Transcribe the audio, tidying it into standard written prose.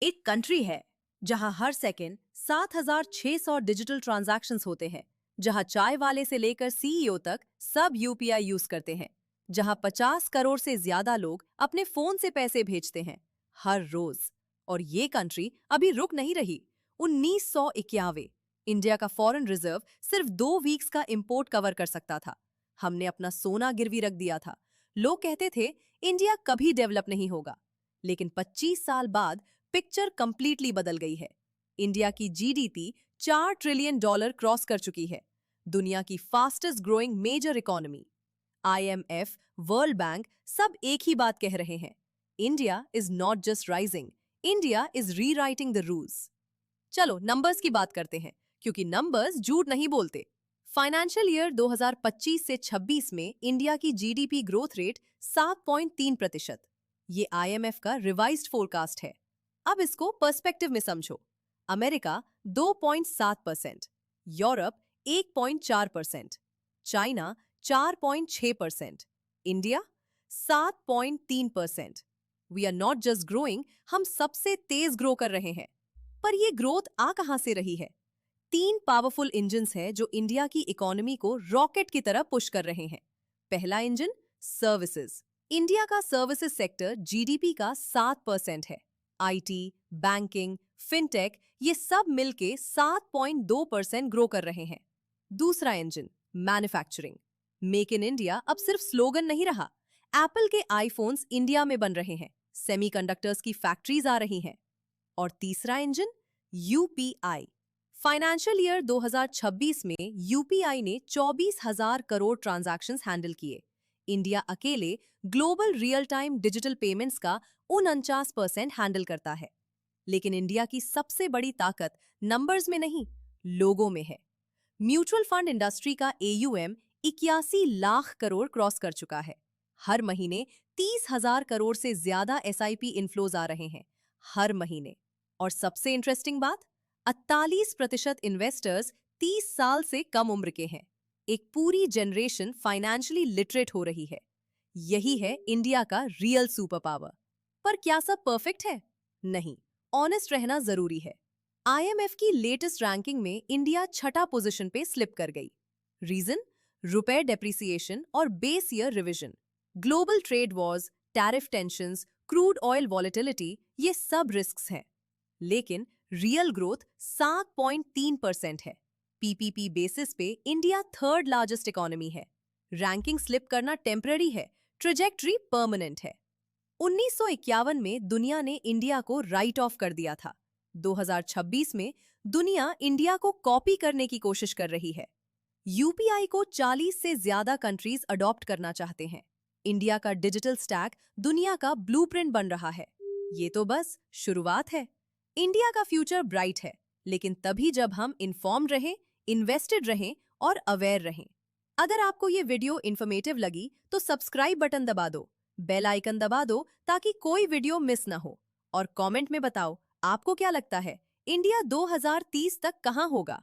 एक कंट्री है जहां हर सेकंड 7,600 डिजिटल ट्रांजैक्शंस होते हैं, जहां चाय वाले से लेकर सीईओ तक सब यूपीआई यूज करते हैं, जहां 50 करोड़ से ज्यादा लोग अपने फोन से पैसे भेजते हैं हर रोज। और ये कंट्री अभी रुक नहीं रही। 1991 इंडिया का फॉरेन रिजर्व सिर्फ 2 वीक्स का इंपोर्ट कवर कर सकता था। हमने अपना सोना गिरवी रख दिया था। लोग कहते थे इंडिया कभी डेवलप नहीं होगा, लेकिन 25 साल बाद पिक्चर कंप्लीटली बदल गई है। इंडिया की जीडीपी $4 ट्रिलियन क्रॉस कर चुकी है। दुनिया की fastest growing major economy. IMF, World Bank सब एक ही बात कह रहे हैं, India is not just rising, India is rewriting the rules. चलो नंबर्स की बात करते हैं, क्योंकि नंबर्स झूठ नहीं बोलते। फाइनेंशियल ईयर 2025 से 26 में इंडिया की जीडीपी ग्रोथ रेट 7.3%। ये आईएमएफ का रिवाइज्ड फोरकास्ट है। अब इसको पर्सपेक्टिव में समझो। America 2.7%, Europe 1.4%, China 4.6%, India 7.3%। We are not just growing, हम सबसे तेज ग्रो कर रहे हैं। पर ये ग्रोथ आ कहां से रही है? 3 पावरफुल इंजन्स हैं जो इंडिया की इकोनॉमी को रॉकेट की तरह पुश कर रहे हैं। पहला इंजन सर्विसेज। इंडिया का सर्विसेज सेक्टर जीडीपी का 7% है। आईटी, बैंकिंग, फिनटेक ये सब मिलके 7.2% ग्रो कर रहे हैं। दूसरा engine manufacturing. Make in India अब सिर्फ स्लोगन नहीं रहा। एप्पल के आईफोन्स इंडिया में बन रहे हैं, सेमीकंडक्टर्स की फैक्ट्रीज आ रही हैं। और तीसरा इंजन यूपीआई। फाइनेंशियल ईयर 2026 में यूपीआई ने 24,000 करोड़ ट्रांजैक्शंस हैंडल किए। इंडिया अकेले global real time digital payments का 49% हैंडल करता है। लेकिन इंडिया की सबसे बड़ी ताकत नंबर्स में नहीं, लोगों में है। म्यूचुअल फंड इंडस्ट्री का एयूएम 81 लाख करोड़ क्रॉस कर चुका है। हर महीने 30,000 करोड़ से ज्यादा एसआईपी इनफ्लोज आ रहे हैं हर महीने। और सबसे इंटरेस्टिंग बात, 48% इन्वेस्टर्स 30 साल से कम उम्र के हैं। एक पूरी जनरेशन फाइनेंशियली लिटरेट हो रही है। यही है इंडिया का रियल सुपर पावर। पर क्या सब परफेक्ट है? नहीं, ऑनेस्ट रहना जरूरी है। आईएमएफ की लेटेस्ट रैंकिंग में इंडिया 6ठा पोजीशन पे स्लिप कर गई। रीजन? रुपए डेप्रिसिएशन और base year revision. Global trade Wars, tariff tensions, crude oil volatility ये सब रिस्क्स हैं। लेकिन रियल ग्रोथ 7.3% है। पीपीपी बेसिस पे इंडिया 3rd लार्जेस्ट इकोनॉमी है। रैंकिंग स्लिप करना टेम्पररी है, ट्रेजेक्टरी परमानेंट है। 1951 में दुनिया ने इंडिया को राइट ऑफ कर दिया था। 2026 में दुनिया इंडिया को कॉपी करने की कोशिश कर रही है। यूपीआई को 40 से ज्यादा कंट्रीज अडॉप्ट करना चाहते हैं। इंडिया का डिजिटल स्टैक दुनिया का ब्लूप्रिंट बन रहा है। ये तो बस शुरुआत है। इंडिया का फ्यूचर ब्राइट है, लेकिन तभी जब हम इन्फॉर्म्ड रहें, इन्वेस्टेड रहें और अवेयर रहें। अगर आपको ये वीडियो इन्फॉर्मेटिव लगी तो सब्सक्राइब बटन दबा दो, बेल आइकन दबा दो ताकि कोई वीडियो मिस ना हो। और कमेंट में बताओ आपको क्या लगता है, इंडिया 2030 तक कहां होगा?